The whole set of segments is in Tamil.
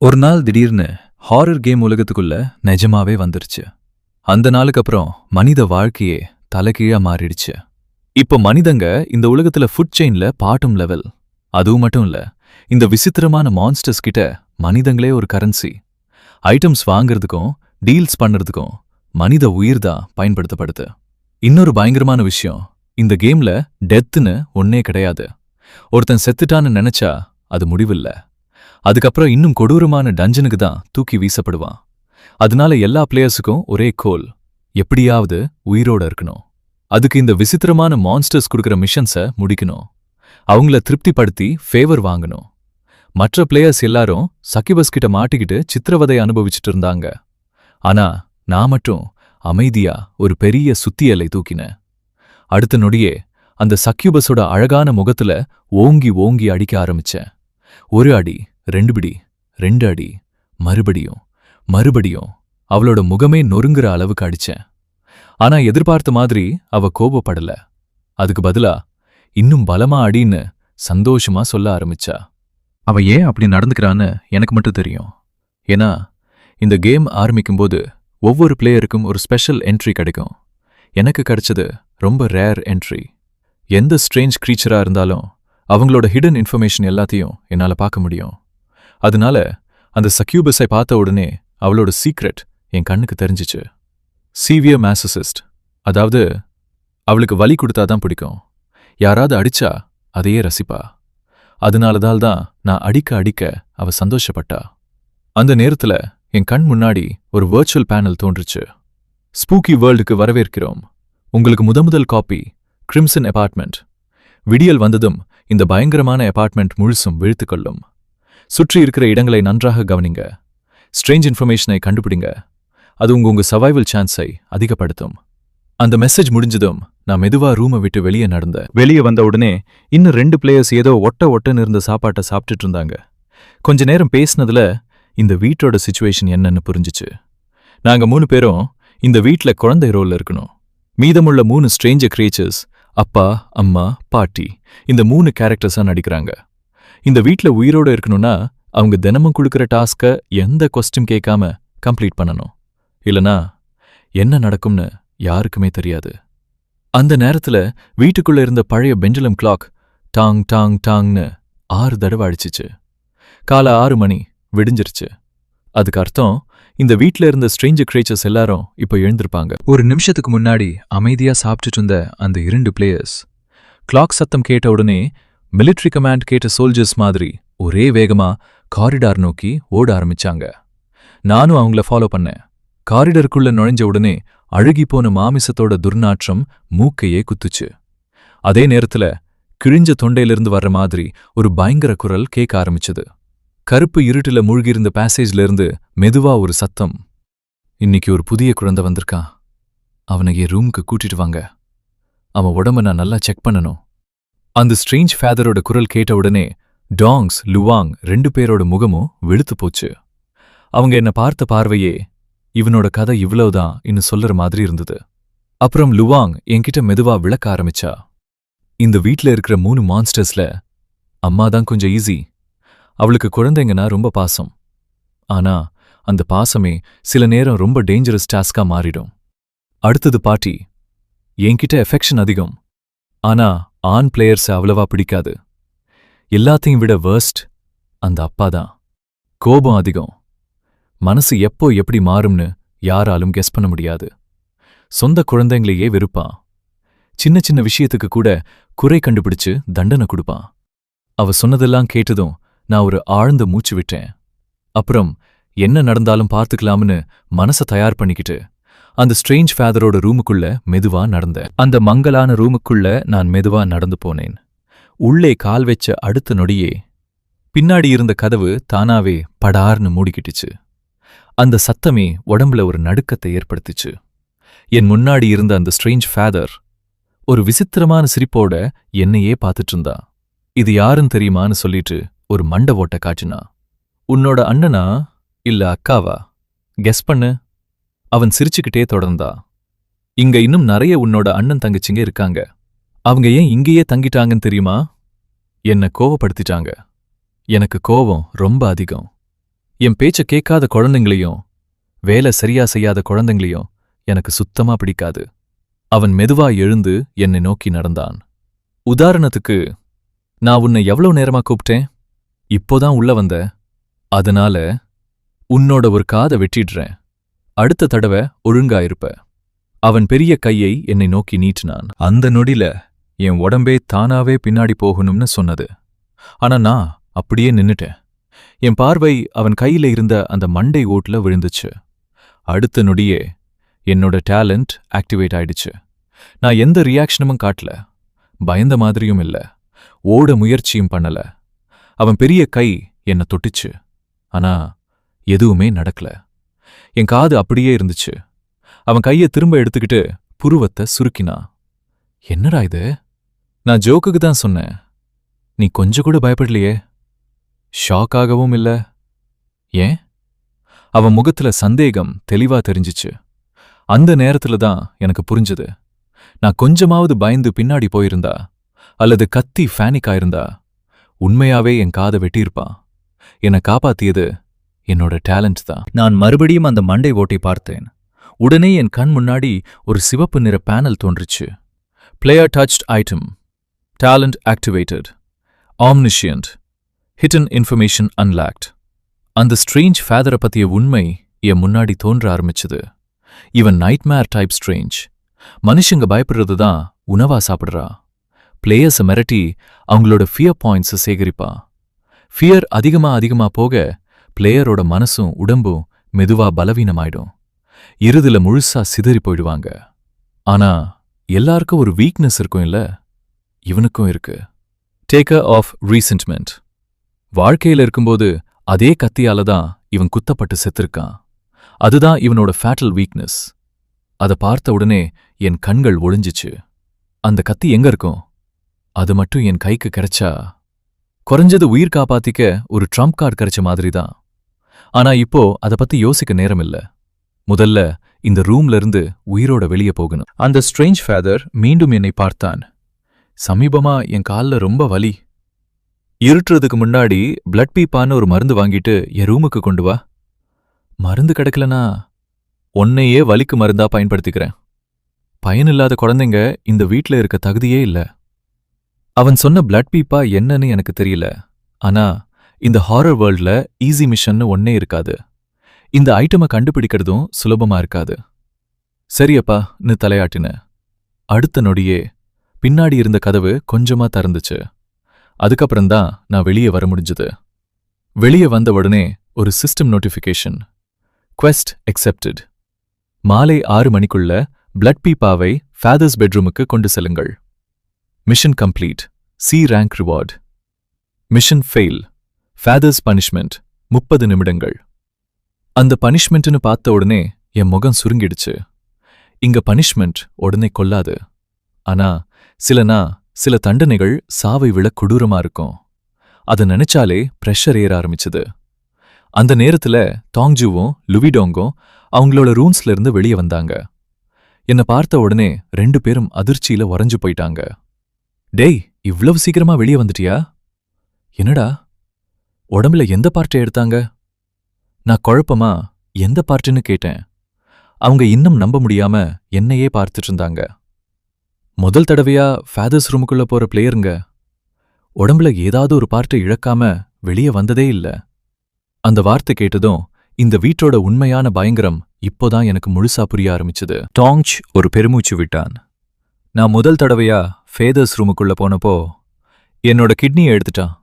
ஒரு நாள் திடீர்னு ஹாரர் கேம் உலகத்துக்குள்ள நிஜமாவே வந்துருச்சு. அந்த நாளுக்கு அப்புறம் மனித வாழ்க்கையே தலைகீழா மாறிடுச்சு. இப்போ மனிதங்க இந்த உலகத்துல ஃபுட் செயின்ல பாட்டும் லெவல். அதுவும் மட்டும் இல்ல, இந்த விசித்திரமான மான்ஸ்டர்ஸ் கிட்ட மனிதங்களே ஒரு கரன்சி. ஐட்டம்ஸ் வாங்குறதுக்கும் டீல்ஸ் பண்றதுக்கும் மனித உயிர்தான் பயன்படுத்தப்படுது. இன்னொரு பயங்கரமான விஷயம், இந்த கேம்ல டெத்துன்னு ஒன்னே கிடையாது. ஒருத்தன் செத்துட்டான்னு நினைச்சா அது முடிவில்ல. அதுக்கப்புறம் இன்னும் கொடூரமான டஞ்சனுக்கு தான் தூக்கி வீசப்படுவான். அதனால எல்லா பிளேயர்ஸுக்கும் ஒரே கோல், எப்படியாவது உயிரோட இருக்கணும். அதுக்கு இந்த விசித்திரமான மான்ஸ்டர்ஸ் கொடுக்குற மிஷன்ஸை முடிக்கணும். அவங்கள திருப்திப்படுத்தி ஃபேவர் வாங்கணும். மற்ற பிளேயர்ஸ் எல்லாரும் சக்கிபஸ் கிட்ட மாட்டிக்கிட்டு சித்திரவதை அனுபவிச்சுட்டு இருந்தாங்க. ஆனா நான் மட்டும் அமைதியா ஒரு பெரிய சுத்தியலை தூக்கினேன். அடுத்த நொடியே அந்த சக்யூபஸோட அழகான முகத்துல ஓங்கி ஓங்கி அடிக்க ஆரம்பிச்சேன். ஒரு அடி, 2 பிடி, 2 அடி, மறுபடியும் அவளோட முகமே நொறுங்குற அளவுக்கு அடிச்சேன். ஆனா எதிர்பார்த்த மாதிரி அவ கோபப்படல. அதுக்கு பதிலா இன்னும் பலமா அடின்னு சந்தோஷமா சொல்ல ஆரம்பிச்சா. அவ ஏன் அப்படி நடந்துக்கிறான்னு எனக்கு மட்டும் தெரியும். ஏன்னா இந்த கேம் ஆரம்பிக்கும்போது ஒவ்வொரு பிளேயருக்கும் ஒரு ஸ்பெஷல் என்ட்ரி கிடைக்கும். எனக்கு கிடைச்சது ரொம்ப ரேர் என்ட்ரி. எந்த ஸ்ட்ரேஞ்ச் க்ரீச்சரா இருந்தாலும் அவங்களோட ஹிடன் இன்ஃபர்மேஷன் எல்லாத்தையும் என்னால பார்க்க முடியும். அதனால அந்த சக்யூபஸை பார்த்த உடனே அவளோட சீக்ரெட் என் கண்ணுக்கு தெரிஞ்சிச்சு. சீவியர் மேசோசிஸ்ட், அதாவது அவளுக்கு வலி கொடுத்தாதான் பிடிக்கும். யாராவது அடிச்சா அதையே ரசிப்பா. அதனாலதான் நான் அடிக்க அவ சந்தோஷப்பட்டா. அந்த நேரத்துல என் கண் முன்னாடி ஒரு வர்ச்சுவல் பேனல் தோன்றுச்சு. ஸ்பூக்கி வேர்ல்டுக்கு வரவேற்கிறோம். உங்களுக்கு முதல் காப்பி கிரிம்சன் அபார்ட்மெண்ட். விடியல் வந்ததும் இந்த பயங்கரமான அபார்ட்மெண்ட் முழுசும் விழுத்துக்கொள்ளும். சுற்றி இருக்கிற இடங்களை நன்றாக கவனிங்க. ஸ்ட்ரேஞ்ச் இன்ஃபர்மேஷனை கண்டுபிடிங்க. அது உங்க சர்வைவல் சான்ஸை அதிகப்படுத்தும். அந்த மெசேஜ் முடிஞ்சதும் நான் மெதுவா ரூமை விட்டு வெளியே நடந்தேன். வெளியே வந்த உடனே இன்னும் 2 பிளேயர்ஸ் ஏதோ ஒட்டன்னு இருந்த சாப்பாட்டை சாப்பிட்டுட்டு இருந்தாங்க. கொஞ்ச நேரம் பேசினதுல இந்த வீட்டோட சிச்சுவேஷன் என்னன்னு புரிஞ்சிச்சு. நாங்க 3 பேரும் இந்த வீட்ல குழந்தை ரோல்ல இருக்கணும். மீதமுள்ள 3 ஸ்ட்ரேஞ்சர் கிரியேச்சர்ஸ் அப்பா, அம்மா, பாட்டி, இந்த 3 கேரக்டர்ஸா நடிக்கிறாங்க. இந்த வீட்ல உயிரோட இருக்கணும்னா அவங்க தினமும் கொடுக்கிற டாஸ்க எந்த கொஸ்டின் கேட்காம கம்ப்ளீட் பண்ணணும். இல்லனா என்ன நடக்கும்னு யாருக்குமே தெரியாது. அந்த நேரத்துல வீட்டுக்குள்ள இருந்த பழைய பெண்டலம் கிளாக் டாங் டாங் டாங்னு 6 தடவை அடிச்சிச்சு. காலை 6 மணி விடிஞ்சிருச்சு. அதுக்கு அர்த்தம் இந்த வீட்ல இருந்த ஸ்ட்ரேஞ்சர் கிரியேச்சர்ஸ் எல்லாரும் இப்போ எழுந்திருப்பாங்க. ஒரு நிமிஷத்துக்கு முன்னாடி அமைதியா சாப்பிட்டுட்டு இருந்த அந்த 2 பிளேயர்ஸ் கிளாக் சத்தம் கேட்ட உடனே மிலிட்ரி கமாண்ட் கேட்ட சோல்ஜர்ஸ் மாதிரி ஒரே வேகமா காரிடார் நோக்கி ஓட ஆரம்பிச்சாங்க. நானும் அவங்கள ஃபாலோ பண்ணேன். காரிடருக்குள்ள நுழைஞ்ச உடனே அழுகிப்போன மாமிசத்தோட துர்நாற்றம் மூக்கையே குத்துச்சு. அதே நேரத்துல கிழிஞ்ச தொண்டையிலிருந்து வர்ற மாதிரி ஒரு பயங்கர குரல் கேட்க ஆரம்பிச்சது. கருப்பு இருட்டுல மூழ்கியிருந்த பேசேஜ்ல இருந்து மெதுவா ஒரு சத்தம். இன்னைக்கு ஒரு புதிய குழந்தை வந்திருக்கான். அவனை என் ரூமுக்கு கூட்டிட்டு வாங்க. அவன் உடம்ப நான் நல்லா செக் பண்ணணும். அந்த ஸ்ட்ரேஞ்ச் ஃபேதரோட குரல் கேட்ட உடனே டாங்ஸ், லுவாங் 2 பேரோட முகமும் வெளுத்து போச்சு. அவங்க என்ன பார்த்த பார்வையே இவனோட கதை இவ்வளவுதான் இன்னும் சொல்லுற மாதிரி இருந்தது. அப்புறம் லுவாங் என்கிட்ட மெதுவா விளக்க ஆரம்பிச்சா. இந்த வீட்ல இருக்கிற 3 மான்ஸ்டர்ஸ்ல அம்மாதான் கொஞ்சம் ஈஸி. அவளுக்கு குழந்தைங்கன்னா ரொம்ப பாசம். ஆனா அந்த பாசமே சில நேரம் ரொம்ப டேஞ்சரஸ் டாஸ்கா மாறிடும். அடுத்தது பாட்டி. என்கிட்ட எஃபெக்ஷன் அதிகம். ஆனா ஆண் பிளேயர்ஸ் அவ்வளவா பிடிக்காது. எல்லாத்தையும் விட வேர்ஸ்ட் அந்த அப்பாதான். கோபம் அதிகம். மனசு எப்போ எப்படி மாறும்னு யாராலும் கெஸ் பண்ண முடியாது. சொந்த குழந்தைங்களையே வெறுப்பான். சின்ன சின்ன விஷயத்துக்கு கூட குறை கண்டுபிடிச்சு தண்டனை கொடுப்பான். அவ சொன்னதெல்லாம் கேட்டதும் நான் ஒரு ஆழ்ந்த மூச்சு விட்டேன். அப்புறம் என்ன நடந்தாலும் பார்த்துக்கலாம்னு மனசை தயார் பண்ணிக்கிட்டு அந்த ஸ்ட்ரேஞ்ச் ஃபேதரோட ரூமுக்குள்ள மெதுவா நடந்தேன். அந்த மங்கலான ரூமுக்குள்ள நான் மெதுவா நடந்து போனேன். உள்ளே கால் வச்ச அடுத்த நொடியே பின்னாடி இருந்த கதவு தானாவே படார்னு மூடிக்கிட்டுச்சு. அந்த சத்தமே உடம்புல ஒரு நடுக்கத்தை ஏற்படுத்திச்சு. என் முன்னாடி இருந்த அந்த ஸ்ட்ரேஞ்ச் ஃபேதர் ஒரு விசித்திரமான சிரிப்போட என்னையே பார்த்துட்டு இருந்தா. இது யாருன்னு தெரியுமான்னு சொல்லிட்டு ஒரு மண்ட ஓட்ட காட்டினா. உன்னோட அண்ணனா இல்ல அக்காவா? கெஸ் பண்ணு. அவன் சிரிச்சுக்கிட்டே தொடர்ந்தா. இங்க இன்னும் நிறைய உன்னோட அண்ணன் தங்கச்சிங்க இருக்காங்க. அவங்க ஏன் இங்கேயே தங்கிட்டாங்கன்னு தெரியுமா? என்ன கோவப்படுத்திட்டாங்க. எனக்கு கோவம் ரொம்ப அதிகம். என் பேச்ச கேட்காத குழந்தைங்களையும் வேலை சரியா செய்யாத குழந்தைங்களையும் எனக்கு சுத்தமா பிடிக்காது. அவன் மெதுவா எழுந்து என்னை நோக்கி நடந்தான். உதாரணத்துக்கு, நான் உன்னை எவ்வளவு நேரமா கூப்பிட்டேன்? இப்போதான் உள்ள வந்த. அதனால உன்னோட ஒரு காதை வெட்டிடுறேன். அடுத்த தடவை ஒழுங்கா இருப்ப. அவன் பெரிய கையை என்னை நோக்கி நீட்டினான். அந்த நொடில என் உடம்பே தானாவே பின்னாடி போகணும்னு சொன்னது. ஆனா நான் அப்படியே நின்னுட்டேன். என் பார்வை அவன் கையில இருந்த அந்த மண்டை ஓட்டுல விழுந்துச்சு. அடுத்த நொடியே என்னோட டேலண்ட் ஆக்டிவேட் ஆயிடுச்சு. நான் எந்த ரியாக்ஷனும் காட்டல, பயந்த மாதிரியும் இல்ல, ஓட முயற்சியும் பண்ணல. அவன் பெரிய கை என்னை தொட்டுச்சு. ஆனா எதுவுமே நடக்கல. என் காது அப்படியே இருந்துச்சு. அவன் கையை திரும்ப எடுத்துக்கிட்டு புருவத்தை சுருக்கினா. என்னடா இது? நான் ஜோக்குக்கு தான் சொன்னேன். நீ கொஞ்சம் கூட பயப்படலையே. ஷாக்காகவும் இல்ல. ஏன்? அவன் முகத்துல சந்தேகம் தெளிவா தெரிஞ்சிச்சு. அந்த நேரத்துல தான் எனக்கு புரிஞ்சது, நான் கொஞ்சமாவது பயந்து பின்னாடி போயிருந்தா அல்லது கத்தி ஃபேனிக் ஆயிருந்தா உண்மையாவே என் காதை வெட்டியிருப்பான். என்னை காப்பாத்தியது என்னோட டேலண்ட் தான். நான் மறுபடியும் அந்த மண்டை ஓட்டை பார்த்தேன். உடனே என் கண் முன்னாடி ஒரு சிவப்பு நிற பேனல் தோன்றுச்சு. Player touched item, talent activated, omniscient, hidden information unlocked. அந்த ஸ்ட்ரேஞ்ச் ஃபேதரை பத்திய உண்மை என் முன்னாடி தோன்ற ஆரம்பிச்சது. இவன் நைட்மேர் டைப் ஸ்ட்ரேஞ்ச். மனுஷங்க பயப்படுறது தான் உணவா சாப்பிடுறா. பிளேயர்ஸை மிரட்டி அவங்களோட ஃபியர் பாயிண்ட்ஸை சேகரிப்பா. ஃபியர் அதிகமா போக பிளேயரோட மனசும் உடம்பும் மெதுவா பலவீனமாயிடும். இறுதில முழுசா சிதறி போயிடுவாங்க. ஆனா எல்லாருக்கும் ஒரு வீக்னஸ் இருக்கும் இல்ல? இவனுக்கும் இருக்கு. Taker of resentment. வாழ்க்கையில இருக்கும்போது அதே கத்தியால தான் இவன் குத்தப்பட்டு செத்திருக்கான். அதுதான் இவனோட ஃபேட்டல் வீக்னஸ். அதை பார்த்த உடனே என் கண்கள் ஒளிஞ்சிச்சு. அந்த கத்தி எங்க இருக்கும்? அது மட்டும் என் கைக்கு கிடைச்சா குறைஞ்சது உயிர் காப்பாத்திக்க ஒரு ட்ரம்ப் கார்டு கிடைச்ச மாதிரி தான். ஆனா இப்போ அதை பத்தி யோசிக்க நேரம் இல்ல. முதல்ல இந்த ரூம்ல இருந்து உயிரோட வெளியே போகணும். அந்த ஸ்ட்ரேஞ்ச் ஃபேதர் மீண்டும் என்னை பார்த்தான். சமீபமா என் கால்ல ரொம்ப வலி. இருட்டுறதுக்கு முன்னாடி பிளட் பீப்பான்னு ஒரு மருந்து வாங்கிட்டு என் ரூமுக்கு கொண்டு வா. மருந்து கிடைக்கலனா உன்னையே வலிக்கு மருந்தா பயன்படுத்திக்கிறேன். பயனில்லாத குழந்தைங்க இந்த வீட்ல இருக்க தகுதியே இல்ல. அவன் சொன்ன பிளட் பீப்பா என்னன்னு எனக்கு தெரியல. ஆனா இந்த ஹாரர் வேர்ல்ட்ல ஈஸி மிஷன்னு ஒன்னே இருக்காது. இந்த ஐட்டமை கண்டுபிடிக்கிறதும் சுலபமா இருக்காது. சரியப்பான்னு தலையாட்டின. அடுத்த நொடியே பின்னாடி இருந்த கதவு கொஞ்சமா திறந்துச்சு. அதுக்கப்புறம்தான் நான் வெளியே வர முடிஞ்சது. வெளியே வந்த உடனே ஒரு சிஸ்டம் நோட்டிஃபிகேஷன். Quest accepted. மாலை 6 மணிக்குள்ள பிளட் பீப்பாவை ஃபேதர்ஸ் பெட்ரூமுக்கு கொண்டு செல்லுங்கள். Mission complete. C rank reward. Mission fail. Father's punishment 30 நிமிடங்கள். அந்த பனிஷ்மெண்ட்னு பார்த்த உடனே என் முகம் சுருங்கிடுச்சு. இங்க பனிஷ்மெண்ட் உடனே கொல்லாது. ஆனா சில தண்டனைகள் சாவை விட கொடூரமா இருக்கும். அதை நினைச்சாலே பிரஷர் ஏற ஆரம்பிச்சது. அந்த நேரத்துல டாங்ஜுவும் லுவிடோங்கும் அவங்களோட ரூம்ஸ்ல இருந்து வெளியே வந்தாங்க. என்னை பார்த்த உடனே 2 பேரும் அதிர்ச்சியில உறைஞ்சு போயிட்டாங்க. டேய், இவ்வளவு சீக்கிரமா வெளியே வந்துட்டியா? என்னடா, உடம்புல எந்த பார்ட்டை எடுத்தாங்க? நான் குழப்பமா எந்த பார்ட்டுன்னு கேட்டேன். அவங்க இன்னும் நம்ப முடியாம என்னையே பார்த்துட்டு இருந்தாங்க. முதல் தடவையா ஃபேதர்ஸ் ரூமுக்குள்ள போற பிளேயருங்க. உடம்புல ஏதாவது ஒரு பார்ட்டை இழக்காம வெளியே வந்ததே இல்ல. அந்த வார்த்தை கேட்டதும் இந்த வீட்டோட உண்மையான பயங்கரம் இப்போதான் எனக்கு முழுசா புரிய ஆரம்பிச்சது. டாங்ச் ஒரு பெருமூச்சு விட்டான். நான் முதல் தடவையா ஃபேதர்ஸ் ரூமுக்குள்ள போனப்போ என்னோட கிட்னியை எடுத்துட்டான்.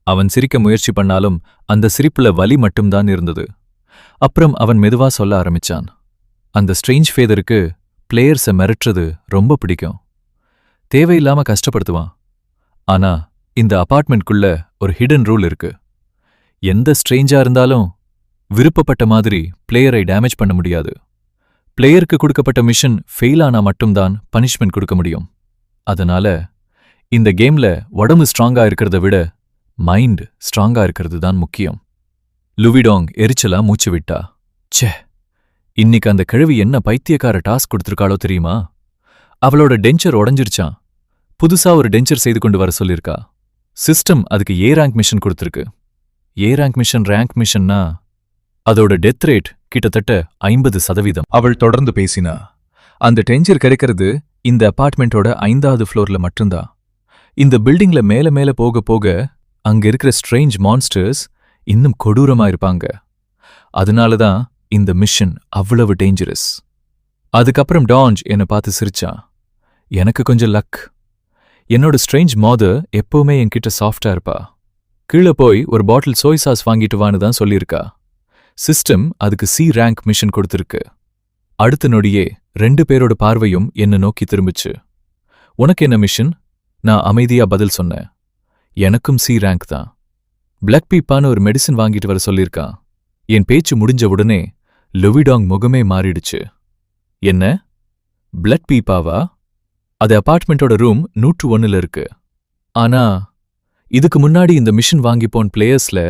அவன் சிரிக்க முயற்சி பண்ணாலும் அந்த சிரிப்புல வலி மட்டும்தான் இருந்தது. அப்புறம் அவன் மெதுவா சொல்ல ஆரம்பிச்சான். அந்த ஸ்ட்ரேஞ்ச் ஃபேதருக்கு பிளேயர்ஸை மிரட்டுறது ரொம்ப பிடிக்கும். தேவையில்லாம கஷ்டப்படுத்துவான். ஆனா இந்த அபார்ட்மெண்ட்குள்ள ஒரு ஹிடன் ரூல் இருக்கு. எந்த ஸ்ட்ரேஞ்சா இருந்தாலும் விருப்பப்பட்ட மாதிரி பிளேயரை டேமேஜ் பண்ண முடியாது. பிளேயருக்கு கொடுக்கப்பட்ட மிஷன் ஃபெயில் ஆனா மட்டும்தான் பனிஷ்மெண்ட் கொடுக்க முடியும். அதனால இந்த கேம்ல உடம்பு ஸ்ட்ராங்கா இருக்கிறத விட மைண்ட் ஸ்ட்ராங்கா இருக்கிறது தான் முக்கியம். லுவிடோங் எரிச்சலா மூச்சு விட்டா. ச்சே, இன்னைக்கு அந்த கிழவி என்ன பைத்தியக்கார டாஸ்க் கொடுத்திருக்காளோ தெரியுமா? அவளோட டென்ச்சர் உடைஞ்சிருச்சான். புதுசா ஒரு டென்ச்சர் செய்து கொண்டு வர சொல்லிருக்கா. சிஸ்டம் அதுக்கு ஏ ரேங்க் மிஷன் கொடுத்திருக்கு. ஏ ரேங்க் மிஷன் ரேங்க் மிஷன்னா அதோட டெத் ரேட் கிட்டத்தட்ட 50%. அவள் தொடர்ந்து பேசினா. அந்த டேஞ்சர் கிடைக்கிறது இந்த அபார்ட்மெண்ட்டோட 5வது ஃப்ளோர்ல மட்டும்தான். இந்த பில்டிங்ல மேல மேல போக போக அங்க இருக்கிற ஸ்ட்ரேஞ்ச் மான்ஸ்டர்ஸ் இன்னும் கொடூரமா இருப்பாங்க. அதனாலதான் இந்த மிஷன் அவ்வளவு டேஞ்சரஸ். அதுக்கப்புறம் டான்ஜ் என்னை பார்த்து சிரிச்சா. எனக்கு கொஞ்சம் லக். என்னோட ஸ்ட்ரேஞ்ச் மாதர் எப்பவுமே என்கிட்ட சாஃப்டா இருப்பா. கீழே போய் ஒரு பாட்டில் சோய் சாஸ் வாங்கிட்டு வான்னு தான் சொல்லியிருக்கா. சிஸ்டம் அதுக்கு C ரேங்க் மிஷன் கொடுத்திருக்கு. அடுத்த நொடியே 2 பேரோட பார்வையும் என்ன நோக்கி திரும்பிச்சு. உனக்கு என்ன மிஷன்? நான் அமைதியா பதில் சொன்னேன். எனக்கும் C ரேங்க் தான். பிளக் பீப்பான்னு ஒரு மெடிசின் வாங்கிட்டு வர சொல்லியிருக்கான். என் பேச்சு முடிஞ்ச உடனே லூவிடாங் முகமே மாறிடுச்சு. என்ன? பிளட் பீப்பாவா? அது அபார்ட்மெண்ட்டோட ரூம் 101ல இருக்கு. ஆனா இதுக்கு முன்னாடி இந்த மிஷன் வாங்கிப்போன் பிளேயர்ஸ்ல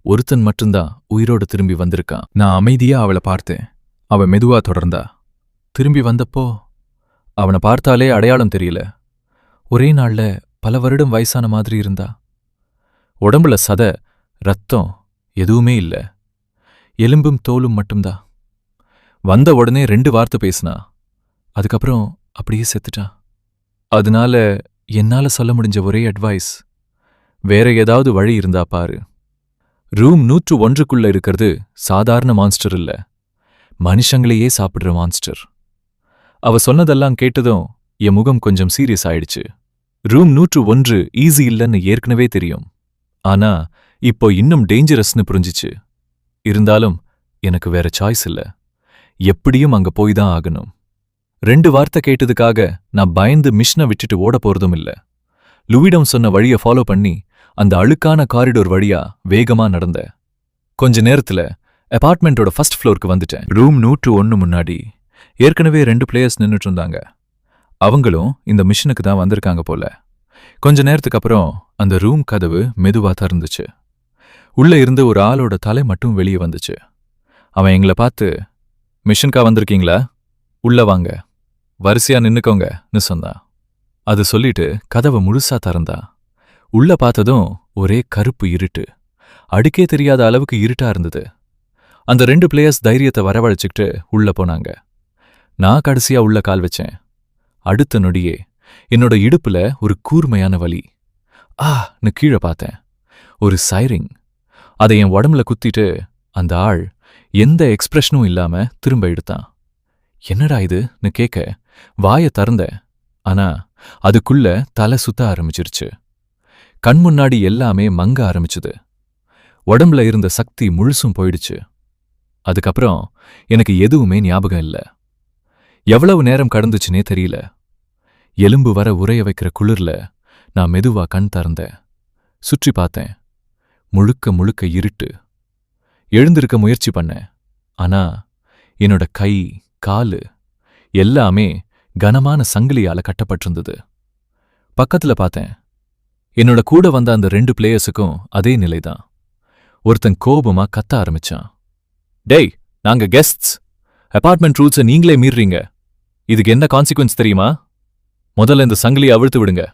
ஒருத்தன் மட்டும்தான் உயிரோட திரும்பி வந்திருக்கான். நான் அமைதியா அவளை பார்த்தேன். அவ மெதுவா தொடர்ந்தா. திரும்பி வந்தப்போ அவனை பார்த்தாலே அடையாளம் தெரியல. ஒரே நாள்ல பல வருடம் வயசான மாதிரி இருந்தா. உடம்புல சதை, ரத்தம் எதுவுமே இல்ல. எலும்பும் தோலும் மட்டும்தான். வந்த உடனே 2 வார்த்தை பேசினா. அதுக்கப்புறம் அப்படியே செத்துட்டா. அதனால என்னால சொல்ல முடிஞ்ச ஒரே அட்வைஸ், வேற ஏதாவது வழி இருந்தா பாரு. ரூம் 101க்குள்ள இருக்கிறது சாதாரண மான்ஸ்டர் இல்ல, மனுஷங்களையே சாப்பிடுற மான்ஸ்டர். அவ சொன்னதெல்லாம் கேட்டதும் என் முகம் கொஞ்சம் சீரியஸ் ஆயிடுச்சு. ரூம் 101 ஈஸி இல்லைன்னு ஏற்கனவே தெரியும். ஆனா இப்போ இன்னும் டேஞ்சரஸ்னு புரிஞ்சிச்சு. இருந்தாலும் எனக்கு வேற சாய்ஸ் இல்ல. எப்படியும் அங்க போய் தான் ஆகணும். 2 வார்த்தை கேட்டதுக்காக நான் பயந்து மிஷனை விட்டுட்டு ஓட போறதும் இல்ல. லூவிடம் சொன்ன வழியை ஃபாலோ பண்ணி அந்த அழுக்கான காரிடோர் வழியா வேகமா நடந்த. கொஞ்ச நேரத்துல அபார்ட்மெண்ட்டோட ஃபர்ஸ்ட் ஃப்ளோருக்கு வந்துட்டேன். ரூம் 101 முன்னாடி ஏற்கனவே 2 பிளேயர்ஸ் நின்னுட்டு இருந்தாங்க. அவங்களும் இந்த மிஷனுக்கு தான் வந்திருக்காங்க போல. கொஞ்ச நேரத்துக்கு அப்புறம் அந்த ரூம் கதவு மெதுவா திறந்துச்சு. உள்ள இருந்து ஒரு ஆளோட தலை மட்டும் வெளியே வந்துச்சு. அவன் எங்களை பார்த்து, மிஷனுக்கா வந்திருக்கீங்களா? உள்ள வாங்க, வரிசையா நின்னுக்கோங்கன்னு சொன்னான். அது சொல்லிட்டு கதவை முழுசா திறந்தா. உள்ள பார்த்ததும் ஒரே கருப்பு இருட்டு. அடுக்கே தெரியாத அளவுக்கு இருட்டா இருந்தது. அந்த 2 பிளேயர்ஸ் தைரியத்தை வரவழைச்சுக்கிட்டு உள்ள போனாங்க. நான் கடைசியா உள்ள கால் வச்சேன். அடுத்த நொடியே என்னோட இடுப்புல ஒரு கூர்மையான வலி. ன்னு கீழே பார்த்தேன். ஒரு சைரிங். அதை என் உடம்புல குத்திட்டு அந்த ஆள் எந்த எக்ஸ்பிரஷனும் இல்லாம திரும்ப எடுத்தான். என்னடா இதுன்னு கேட்க வாயை திறந்தேன். ஆனா அதுக்குள்ள தலை சுத்த ஆரம்பிச்சிருச்சு. கண் முன்னாடி எல்லாமே மங்க ஆரம்பிச்சுது. உடம்புல இருந்த சக்தி முழுசும் போயிடுச்சு. அதுக்கப்புறம் எனக்கு எதுவுமே ஞாபகம் இல்ல. எவ்வளவு நேரம் கடந்துச்சுனே தெரியல. எலும்பு வர உறைய வைக்கிற குளிர்ல நான் மெதுவா கண் திறந்தேன். சுற்றி பார்த்தேன். முழுக்க முழுக்க இருட்டு. எழுந்திருக்க முயற்சி பண்ணேன். ஆனா என்னோட கை, காலு எல்லாமே கனமான சங்கிலியால கட்டப்பட்டிருந்தது. பக்கத்துல பார்த்தேன். என்னோட கூட வந்த அந்த 2 பிளேயர்ஸுக்கும் அதே நிலைதான். ஒருத்தன் கோபமா கத்த ஆரம்பிச்சான். டேய், நாங்க கெஸ்ட்ஸ். அபார்ட்மெண்ட் ரூல்ஸை நீங்களே மீறீங்க. இதுக்கு என்ன கான்சிக்வன்ஸ் தெரியுமா? முதல்ல இந்த சங்கிலியை அவிழ்த்து விடுங்க.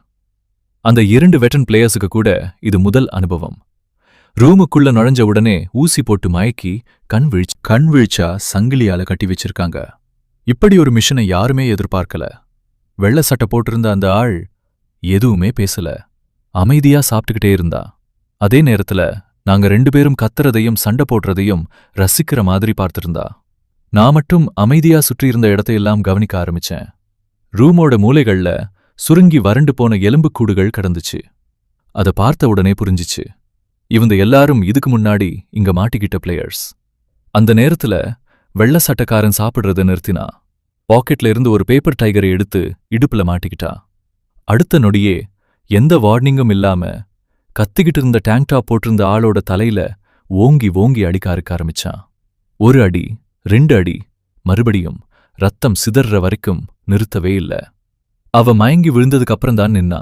அந்த 2 வெட்டன் பிளேயர்ஸுக்கு கூட இது முதல் அனுபவம். ரூமுக்குள்ள நுழைஞ்ச உடனே ஊசி போட்டு மயக்கி கண் விழிச்சா சங்கிலியால கட்டி வச்சிருக்காங்க. இப்படி ஒரு மிஷனை யாருமே எதிர்பார்க்கல. வெள்ளை சட்டை போட்டிருந்த அந்த ஆள் எதுவுமே பேசல. அமைதியா சாப்பிட்டுக்கிட்டே இருந்தா. அதே நேரத்துல நாங்க 2 பேரும் கத்துறதையும் சண்டை போடுறதையும் ரசிக்கிற மாதிரி பார்த்திருந்தா. நான் மட்டும் அமைதியா சுற்றியிருந்த இடத்தையெல்லாம் கவனிக்க ஆரம்பிச்சேன். ரூமோட மூலைகள்ல சுருங்கி வறண்டு போன எலும்புக்கூடுகள் கிடந்துச்சு. அதை பார்த்த உடனே புரிஞ்சிச்சு, இவங்க எல்லாரும் இதுக்கு முன்னாடி இங்க மாட்டிக்கிட்ட பிளேயர்ஸ். அந்த நேரத்துல வெள்ள சட்டக்காரன் சாப்பிடுறத நிறுத்தினா. பாக்கெட்ல இருந்து ஒரு பேப்பர் டைகரை எடுத்து இடுப்புல மாட்டிக்கிட்டா. அடுத்த நொடியே எந்த வார்னிங்கும் இல்லாம கத்திக்கிட்டு இருந்த டேங்க் டாப் போட்டிருந்த ஆளோட தலையில ஓங்கி ஓங்கி அடிக்க ஆரம்பிச்சான். 1 அடி, 2 அடி, மறுபடியும் ரத்தம் சிதற வரைக்கும் நிறுத்தவே இல்ல. அவ மயங்கி விழுந்ததுக்கு அப்புறம்தான் நின்னா.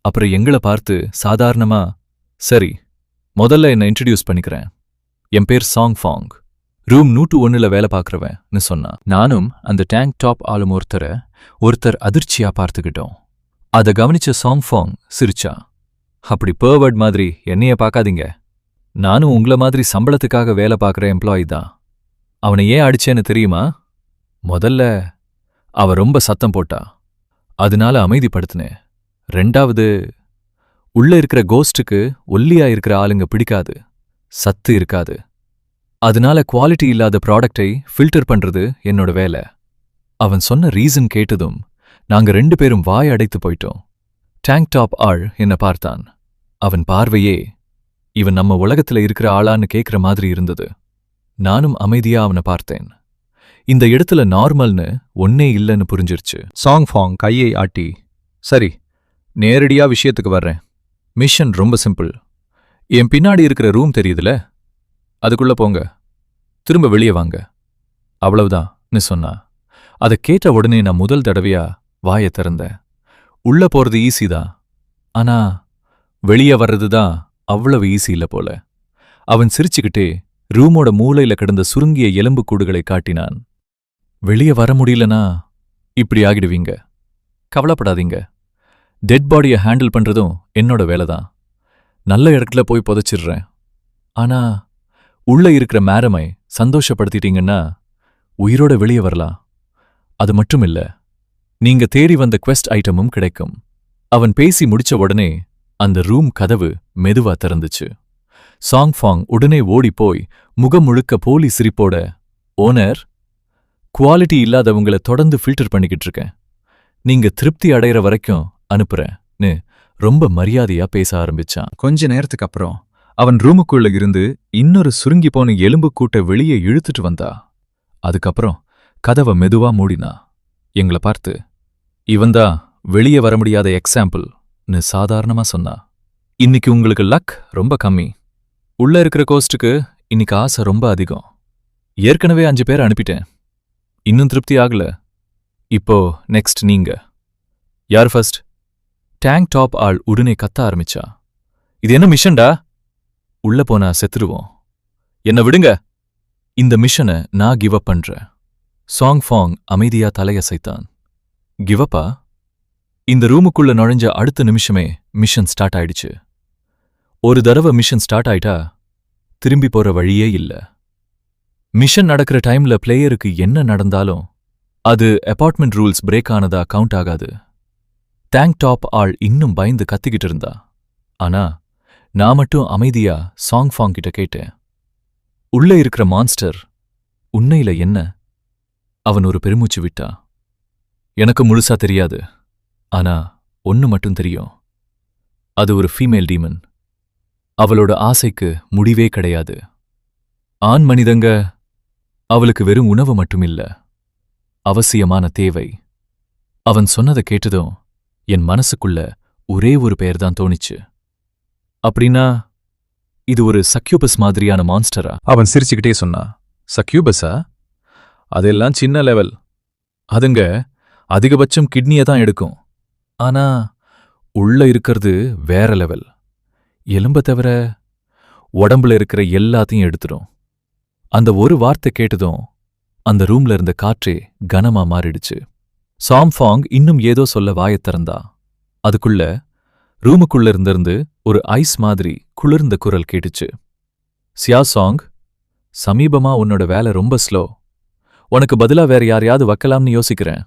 அப்புறம் எங்களை பார்த்து சாதாரணமா, சரி, முதல்ல என்ன இன்ட்ரடியூஸ் பண்ணிக்கிறேன். என் பேர் சாங் ஃபாங். ரூம் 101ல வேலை பார்க்கறவன்னு சொன்னா. நானும் அந்த டேங்க் டாப் ஆளும் ஒருத்தர் அதிர்ச்சியா பார்த்துக்கிட்டோம். அதை கவனிச்ச சாங் ஃபாங் சிரிச்சா. அப்படி பேர்வர்ட் மாதிரி என்னைய பார்க்காதீங்க. நானும் உங்கள மாதிரி சம்பளத்துக்காக வேலை பார்க்குற எம்ப்ளாயி தான். அவனை ஏன் அடிச்சேன்னு தெரியுமா? முதல்ல அவ ரொம்ப சத்தம் போட்டா, அதனால அமைதிப்படுத்தினேன். ரெண்டாவது, உள்ள இருக்கிற கோஸ்டுக்கு ஒல்லியா இருக்கிற ஆளுங்க பிடிக்காது, சத்து இருக்காது. அதனால குவாலிட்டி இல்லாத ப்ராடக்டை ஃபில்டர் பண்றது என்னோட வேலை. அவன் சொன்ன ரீசன் கேட்டதும் நாங்க 2 பேரும் வாய் அடைத்து போயிட்டோம். டேங்க் டாப் ஆள் என்ன பார்த்தான். அவன் பார்வையே இவன் நம்ம உலகத்துல இருக்கிற ஆளான்னு கேட்கிற மாதிரி இருந்தது. நானும் அமைதியா அவனை பார்த்தேன். இந்த இடத்துல நார்மல்னு ஒன்னே இல்லைன்னு புரிஞ்சிருச்சு. சாங் ஃபாங் கையை ஆட்டி, சரி, நேரடியா விஷயத்துக்கு வர்றேன். மிஷன் ரொம்ப சிம்பிள். என் பின்னாடி இருக்கிற ரூம் தெரியுதுல, அதுக்குள்ள போங்க, திரும்ப வெளியே வாங்க, அவ்வளவுதான்னு சொன்னா. அதை கேட்ட உடனே நான் முதல் தடவையா வாயை திறந்தேன். உள்ள போறது ஈஸி தான், ஆனா வெளியே வர்றதுதான் அவ்வளவு ஈஸி இல்ல போல. அவன் சிரிச்சுக்கிட்டே ரூமோட மூலையில கிடந்த சுருங்கிய எலும்புக்கூடுகளை காட்டினான். வெளியே வர முடியலனா இப்படி ஆகிடுவீங்க, கவலைப்படாதீங்க. டெட் பாடியை ஹேண்டில் பண்றதும் என்னோட வேலைதான். நல்ல இடத்துல போய் புதைச்சிடுறேன். ஆனா உள்ள இருக்கிற மேரமை சந்தோஷப்படுத்திட்டீங்கன்னா உயிரோட வெளியே வரலாம். அது மட்டும் இல்ல, நீங்க தேடி வந்த குவெஸ்ட் ஐட்டமும் கிடைக்கும். அவன் பேசி முடிச்ச உடனே அந்த ரூம் கதவு மெதுவா திறந்துச்சு. சாங் ஃபாங் உடனே ஓடிப்போய் முகம் முழுக்க போலி சிரிப்போட, ஓனர், குவாலிட்டி இல்லாதவங்கள தொடர்ந்து ஃபில்டர் பண்ணிக்கிட்டு இருக்கேன், நீங்க திருப்தி அடையிற வரைக்கும் அனுப்புறேன்னு ரொம்ப மரியாதையா பேச ஆரம்பிச்சான். கொஞ்ச நேரத்துக்கு அப்புறம் அவன் ரூமுக்குள்ள இருந்து இன்னொரு சுருங்கி போன எலும்பு கூட்ட வெளியே இழுத்துட்டு வந்தா. அதுக்கப்புறம் கதவை மெதுவா மூடினா. எங்களை பார்த்து, இவன்தான் வெளியே வர முடியாத எக்ஸாம்பிள்னு சாதாரணமா சொன்னா. இன்னைக்கு உங்களுக்கு லக் ரொம்ப கம்மி. உள்ள இருக்கிற கோஸ்டுக்கு இன்னைக்கு ஆசை ரொம்ப அதிகம். ஏற்கனவே 5 பேர் அனுப்பிட்டேன், இன்னும் திருப்தி ஆகல. இப்போ நெக்ஸ்ட் நீங்க. யார் ஃபர்ஸ்ட்? டேங்க் டாப் ஆள் உடனே கத்த ஆரம்பிச்சா. இது என்ன மிஷன்டா? உள்ள போனா செத்துருவோம், என்ன விடுங்க. இந்த மிஷனை நான் கிவ் அப் பண்றேன். சாங் ஃபாங் அமைதியா தலையசைத்தான். கிவ் அப்பா? இந்த ரூமுக்குள்ள நுழைஞ்ச அடுத்த நிமிஷமே மிஷன் ஸ்டார்ட் ஆயிடுச்சு. ஒரு தடவை மிஷன் ஸ்டார்ட் ஆயிட்டா திரும்பி போற வழியே இல்ல. மிஷன் நடக்கிற டைம்ல பிளேயருக்கு என்ன நடந்தாலும் அது அபார்ட்மெண்ட் ரூல்ஸ் பிரேக் ஆனதா கவுண்ட் ஆகாது. டேங்க் டாப் ஆள் இன்னும் பயந்து கத்திக்கிட்டு இருந்தா. ஆனா நான் மட்டும் அமைதியா சாங் ஃபாங் கிட்ட கேட்டேன், உள்ள இருக்கிற மான்ஸ்டர் உண்மையில என்ன? அவன் ஒரு பெருமூச்சு விட்டா. எனக்கு முழுசா தெரியாது, ஆனா ஒன்னு மட்டும் தெரியும், அது ஒரு ஃபீமேல் டீமன். அவளோட ஆசைக்கு முடிவே கிடையாது. ஆண் மனிதங்க அவளுக்கு வெறும் உணவு மட்டுமில்ல, அவசியமான தேவை. அவன் சொன்னதை கேட்டதும் என் மனசுக்குள்ள ஒரே ஒரு பெயர்தான் தோணிச்சு. அப்படின்னா இது ஒரு சக்யூபஸ் மாதிரியான மான்ஸ்டரா? அவன் சிரிச்சுக்கிட்டே சொன்னா. சக்யூபஸா? அதெல்லாம் சின்ன லெவல். அதுங்க அதிகபட்சம் கிட்னியை தான் எடுக்கும். ஆனா உள்ள இருக்கிறது வேற லெவல். எலும்ப தவிர உடம்புல இருக்கிற எல்லாத்தையும் எடுத்துடும். அந்த ஒரு வார்த்தை கேட்டதும் அந்த ரூம்ல இருந்த காற்றே கனமா மாறிடுச்சு. சாங் ஃபாங் இன்னும் ஏதோ சொல்ல வாயத் திறந்தா. அதுக்குள்ள ரூமுக்குள்ள இருந்திருந்து ஒரு ஐஸ் மாதிரி குளிர்ந்த குரல் கேட்டுச்சு. சியா சாங், சமீபமா உன்னோட வேலை ரொம்ப ஸ்லோ. உனக்கு பதிலா வேற யாரையாவது வைக்கலாம்னு யோசிக்கிறேன்.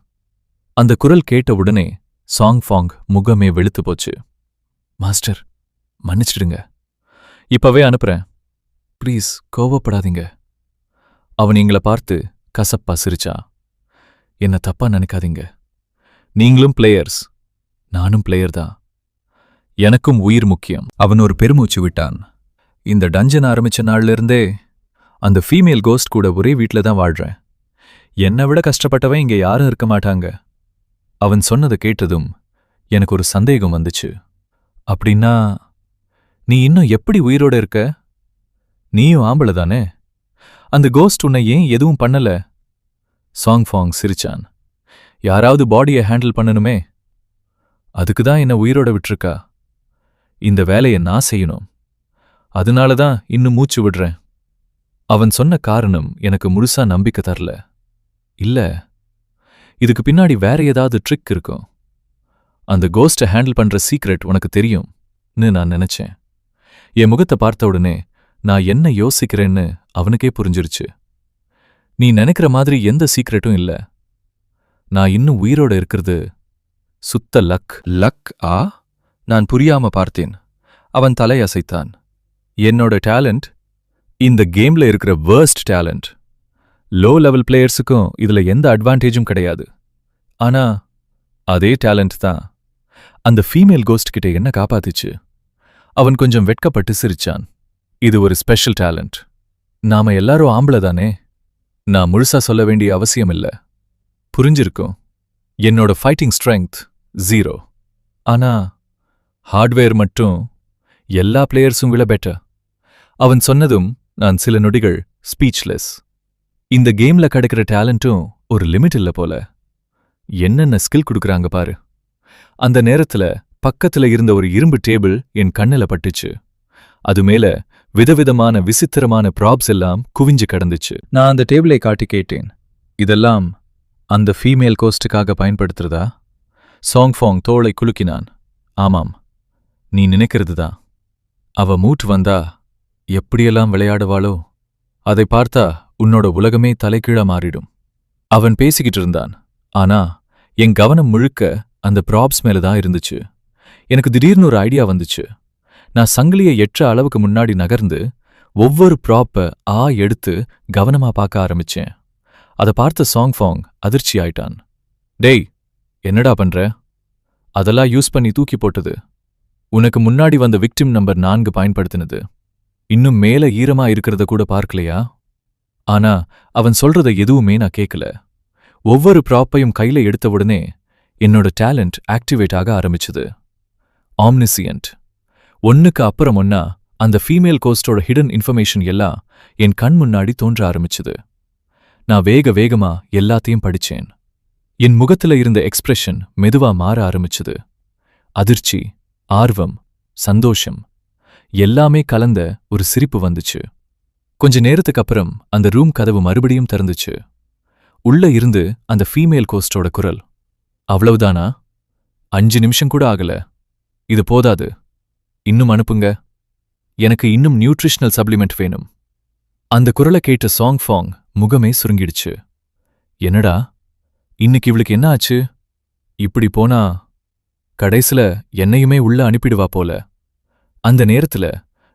அந்த குரல் கேட்ட உடனே சாங் ஃபாங் முகமே வெளுத்து போச்சு. மாஸ்டர், மன்னிச்சிடுங்க, இப்பவே அனுப்புறேன், ப்ளீஸ் கோவப்படாதீங்க. அவன் எங்களை பார்த்து கசப்பா சிரிச்சா. என்ன தப்பா நினைக்காதீங்க, நீங்களும் பிளேயர்ஸ், நானும் பிளேயர் தான். எனக்கும் உயிர் முக்கியம். அவன் ஒரு பெருமூச்சு விட்டான். இந்த டஞ்சன் ஆரம்பிச்ச நாள்ல இருந்தே அந்த ஃபீமேல் கோஸ்ட் கூட ஒரே வீட்ல தான் வாழ்றேன். என்னை விட கஷ்டப்பட்டவன் இங்க யாரும் இருக்க மாட்டாங்க. அவன் சொன்னதை கேட்டதும் எனக்கு ஒரு சந்தேகம் வந்துச்சு. அப்படின்னா நீ இன்னும் எப்படி உயிரோட இருக்க? நீயும் ஆம்பளை தானே? அந்த கோஸ்ட் உன்னை ஏன் எதுவும் பண்ணல? சாங் ஃபாங் சிரிச்சான். யாராவது பாடியை ஹேண்டில் பண்ணணுமே, அதுக்குதான் என்ன உயிரோட விட்டுருக்கா. இந்த வேலையை நான் செய்யணும், அதனால தான் இன்னும் மூச்சு விடுறேன். அவன் சொன்ன காரணம் எனக்கு முழுசா நம்பிக்கை தரல. இல்ல, இதுக்கு பின்னாடி வேற ஏதாவது ட்ரிக் இருக்கும். அந்த கோஸ்ட்டை ஹேண்டில் பண்ற சீக்ரெட் உனக்கு தெரியும்னு நான் நினைச்சேன். என் முகத்தை பார்த்த உடனே நான் என்ன யோசிக்கிறேன்னு அவனுக்கே புரிஞ்சிருச்சு. நீ நினைக்கிற மாதிரி எந்த சீக்ரெட்டும் இல்ல. நான் இன்னும் உயிரோட இருக்கிறது சுத்த லக். லக் ஆ? நான் புரியாம பார்த்தேன். அவன் தலையசைத்தான். என்னோட டேலண்ட் இந்த கேம்ல இருக்கிற வேர்ஸ்ட் டேலண்ட். லோ லெவல் பிளேயர்ஸுக்கும் இதுல எந்த அட்வான்டேஜும் கிடையாது. ஆனா அதே டேலண்ட் தான் அந்த ஃபீமேல் கோஸ்ட் கிட்ட என்ன காப்பாத்துச்சு. அவன் கொஞ்சம் வெட்கப்பட்டு சிரிச்சான். இது ஒரு ஸ்பெஷல் டேலண்ட். நாம எல்லாரும் ஆம்பளை தானே. நான் முழுசா சொல்ல வேண்டிய அவசியம் இல்ல. புரிஞ்சிருக்கும். என்னோட ஃபைட்டிங் ஸ்ட்ரெங்த் 0. ஆனா ஹார்ட்வேர் மட்டும் எல்லா பிளேயர்ஸும் விட பெட்டர். அவன் சொன்னதும் நான் சில நொடிகள் ஸ்பீச்லெஸ். இந்த கேம்ல கிடைக்கிற டேலண்ட்டும் ஒரு லிமிட் இல்ல போல. என்னென்ன ஸ்கில் கொடுக்கறாங்க பாரு. அந்த நேரத்துல பக்கத்துல இருந்த ஒரு இரும்பு டேபிள் என் கண்ணுல பட்டுச்சு. அது மேல விதவிதமான விசித்திரமான ப்ராப்ஸ் எல்லாம் குவிஞ்சு கிடந்துச்சு. நான் அந்த டேபிளை காட்டி கேட்டேன். இதெல்லாம் அந்த ஃபீமேல் கோஸ்டுக்காக பயன்படுத்துறதா? சாங்ஃபாங் தோளை குலுக்கினான். ஆமாம், நீ நினைக்கிறது தான். அவ மூட் வந்தா எப்படியெல்லாம் விளையாடுவாளோ அதை பார்த்தா உன்னோட உலகமே தலைகீழா மாறிடும். அவன் பேசிக்கிட்டு இருந்தான். ஆனா என் கவனம் முழுக்க அந்த ப்ராப்ஸ் மேலதான் இருந்துச்சு. எனக்கு திடீர்னு ஒரு ஐடியா வந்துச்சு. நான் சங்கிலியை எற்ற அளவுக்கு முன்னாடி நகர்ந்து ஒவ்வொரு ப்ராப்ப எடுத்து கவனமா பார்க்க ஆரம்பிச்சேன். அதை பார்த்த சாங்ஃபாங் அதிர்ச்சி ஆயிட்டான். டேய், என்னடா பண்ற? அதெல்லாம் யூஸ் பண்ணி தூக்கி போட்டது. உனக்கு முன்னாடி வந்த விக்டிம் நம்பர் 4 பயன்படுத்தினது. இன்னும் மேல ஈரமா இருக்கிறத கூட பார்க்கலையா? ஆனா அவன் சொல்றத எதுவுமே நான் கேட்கல. ஒவ்வொரு ப்ராப்பையும் கையில எடுத்த உடனே என்னோட டேலண்ட் ஆக்டிவேட் ஆக ஆரம்பிச்சுது. ஆம்னிசியன்ட். ஒன்னுக்கு அப்புறம் ஒன்னா அந்த ஃபீமேல் கோஸ்டோட ஹிடன் இன்ஃபர்மேஷன் எல்லாம் என் கண் முன்னாடி தோன்ற ஆரம்பிச்சுது. நான் வேகமா எல்லாத்தையும் படிச்சேன். என் முகத்துல இருந்த எக்ஸ்பிரஷன் மெதுவா மாற ஆரம்பிச்சுது. அதிர்ச்சி, ஆர்வம், சந்தோஷம் எல்லாமே கலந்த ஒரு சிரிப்பு வந்துச்சு. கொஞ்ச நேரத்துக்கு அப்புறம் அந்த ரூம் கதவு மறுபடியும் திறந்துச்சு. உள்ள இருந்து அந்த ஃபீமேல் கோஸ்டோட குரல். அவ்வளவுதானா? 5 நிமிஷம் கூட ஆகல. இது போதாது. இன்னும் அனுப்புங்க. எனக்கு இன்னும் நியூட்ரிஷனல் சப்ளிமெண்ட் வேணும். அந்த குரலை கேட்ட சாங்ஃபாங் முகமே சுருங்கிடுச்சு. என்னடா, இன்னைக்கு இவளுக்கு என்ன ஆச்சு? இப்படி போனா கடைசில என்னையுமே உள்ள அனுப்பிடுவா போல. அந்த நேரத்துல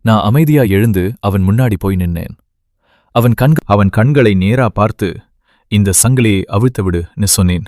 நான் அமைதியா எழுந்து அவன் முன்னாடி போய் நின்னேன். அவன் கண்களை நேரா பார்த்து, இந்த சங்கிலியை அவிழ்த்து விடுன்னு சொன்னேன்.